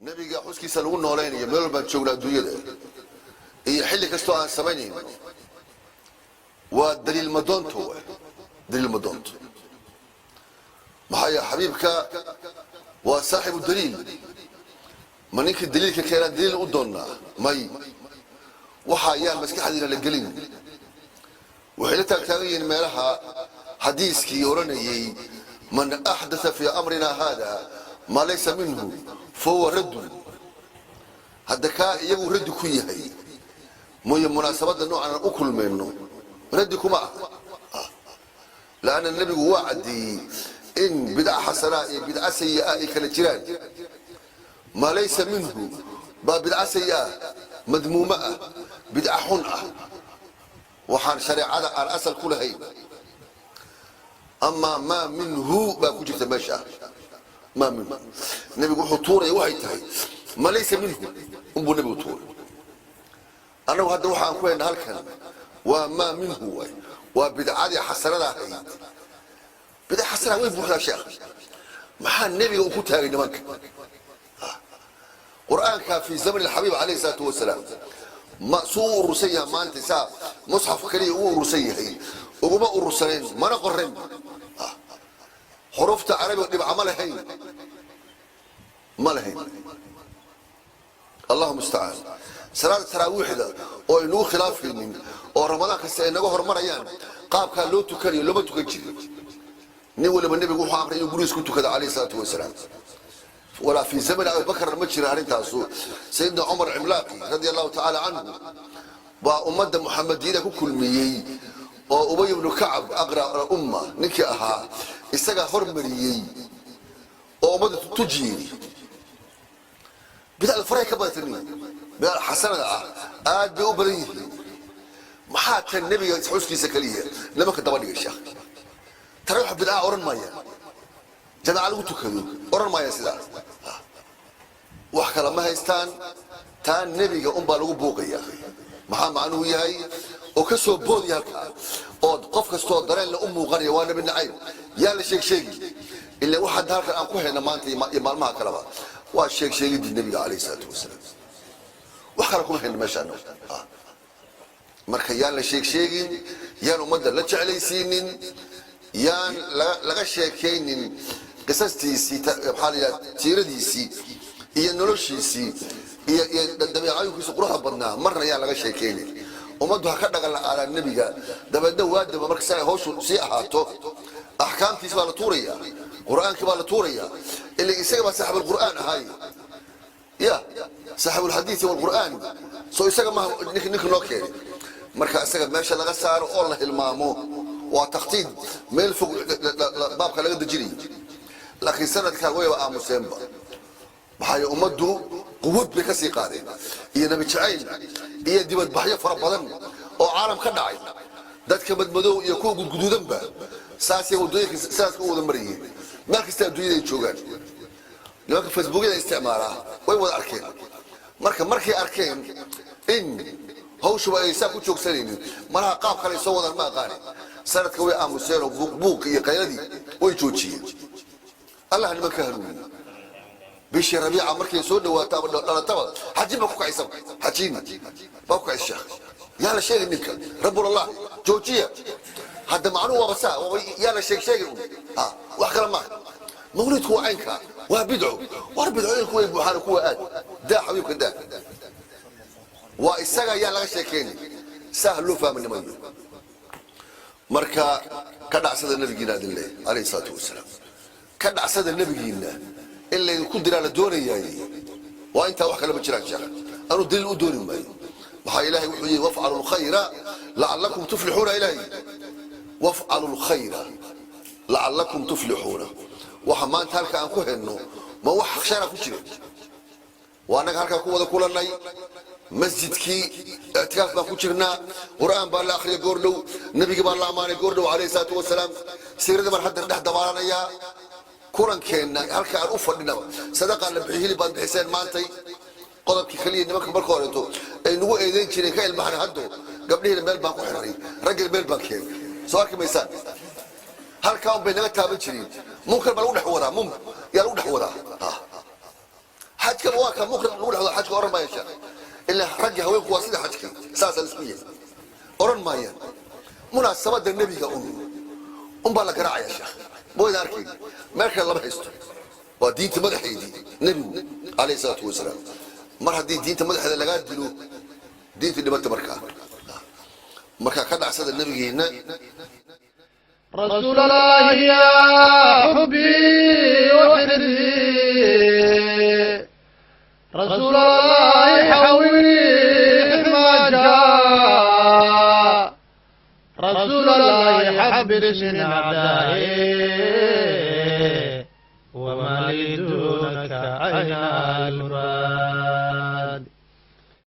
nabiga xuskiisa lagu nooleynaya meel walba joognaa dunyada iyo xilli kastoo aan samaynayn waa daliil madoonto maxaa ya xabiibka waa saaxibu daliil ma ninkii daliilka keenaa daliil u doonnaa may waxa ayaan maskaxdiina la gelin waxay la taagtaagan yihiin meelaha xadiiskii oranayay man axdatha fi amrina hada ma laysa minhu fahuwa raddun hadda kaa iyagu raddi ku yahay mooye munaasabadda noocan u kulmayno raddi kuma ah laana nabigu waa caddeeyey in bidca xasanaa iyo bidca sayi'a ay kala jiraan ma laysa minhu baa bidca sayi'a madmuuma ah bidca xun ah waxaan shareecada aan asal ku lahayn ama maa minhu baa ku jirta meesha ما منه النبي يقول حطوري وهي تهي ما ليس منه أبو النبي طور أنا وهذا وحى أنكوين هالكلام وما منه وبدعاء حسنة هي بدعاء حسنة وين بروح شيخ محل النبي وكتها إنه منك قرآن كان في زمن الحبيب عليه الصلاة والسلام مأسور رسية ما أنت ساب مصحف كريه ورسية هي وقباء الرسلين ما نقرن حروف عربي ونبقى عملها مالهين اللهم استعان صلاة التراويح ده او انو خلاف فينين او رمضان كسته انغو هرمريان قاب كان لو تكري لو ما تكجي ني ولا النبي وحو امري بوليس كنت كذا عليه الصلاه والسلام ولا في زمن ابي بكر المجري ارنتاسو سيدنا عمر عملاقي رضي الله تعالى عنه وامه محمديه ككلميي oo Ubay ibn Ka'ab aqra umma ninki ahaa isaga hormariyay oo umada tujiyay bidal faray ka baatani bidal xasanada aad bay u badan yihiin maxaa tan nabiga xuskiisa kaliya lama ka daba dhigay sheekh taruux bidal oran maaya jamaca lagu tukado oran maaya sidaas wax kala ma haystaan taan nabiga baa lagu buuqaya maxaa macnuhu yahay oo ka soo boodiya halka oo qof kastoo dareen la u muuqanayo waa nabi nacayb yaa la sheegi illa waxa halkan aan ku hayna maanta iyo maalmaha kalaba waa sheegidii nabiga calayhi salaatu wasalaam wax kale kuma hayna meeshaan marka yaa la sheegin yaan ummadda la jeclaysiinin yaan laga sheekaynin qisastiisii maxaa tiiradiisii iyo noloshiisii iyo dabeecadiisa quruxda badnaa marna yaan laga sheekaynin ummaddu ha ka dhagan la nabiga dabadna waadaba marka say hawshu si ahaato ahkaamtiisa baa la tuuraya quraanka baa la tuuraya ilaa isaga baa saaxib quraan ahay ya saaxib hadith wal quraan soo isaga ma ninka loo keenay marka isaga meesha laga saaro oo la hilmaamo waa taqtiid meel fog baabka laga dajiriyo laakiin sanadka way aamuseenba maxay ummaddu quwad bay ka sii qaadeen iyo nabi jacayl iyo dibad baxyo fara badan oo caalam ka dhacay dadka madmadow iyo kuwa gudgududanba saasay wadooyinka saaska u wada marayeen meel kasta adduunyada ay joogaan nimanka facebookada isticmaala way wada arkeen markay arkeen in hawshu ay saa ku joogsanayeen malaha qaab kale soo wadaan ma aqaan sanadka way aamuseen oo buuq iyo qayladii way joojiyeen allah nimanka hanuuniyo بيش ربيعة مركي سود وتلا حجيب بكوك عيسى حجيب بكوك عيسى يلا شيء منك رب الله جوجية هذا معلومة بس يلا شيء وأخر ما مولد هو عينك وبدعو وبدعو لك هو يبغى حالك هو ده حبيبك ده وإسقى يلا شيء سهل له فهم النبي مركا كدع سيد النبي جناد الله عليه الصلاة والسلام كدع سيد النبي جناد إلا يكون دلالة دوني يعني وأنت وحكي لما تشرح شيخ أنا دليل دوني معي وحي إلهي وحي وافعلوا الخير لعلكم تفلحون إلهي وافعلوا الخير لعلكم تفلحون وحمان تالك أن كهنو ما وحق شارع كشري وأنا هالك كوة كل الناي مسجد كي اعتكاف ما كشرنا قرآن بالله آخر يقولوا نبي بالله أمان يقولوا عليه الصلاة والسلام سيرة من حد نحن دمارنا يا كورن كنا هالك على أوفر لنا صدق على بحيل بعد حسين مانتي قدر كخليه نمك بركورته إنه إذا كنا كائن معنا هدو قبله المال بانك وحري رجل المال بانك سؤال كم يسال هالك هم بيننا تابع شريط ممكن بلون حوارا ممكن يلون حوارا حجك بواك ممكن نقول هذا حجك أورن ما يشاء إلا حج هويك واصل حجك ساس الاسمية أورن ما ين مناسبة النبي كأم بالك راعي يا شيخ مو يداركي ما كان الله بحسته ودين تمدحي دي نبي عليه الصلاة والسلام مرة دين تمدح هذا لقاد دلو دين اللي ما تبركها مركا كان عسد النبي هنا رسول الله يا حبي وحري رسول الله حولي ما جاء رسول الله حبر من أعدائي وما لي دونك أين المراد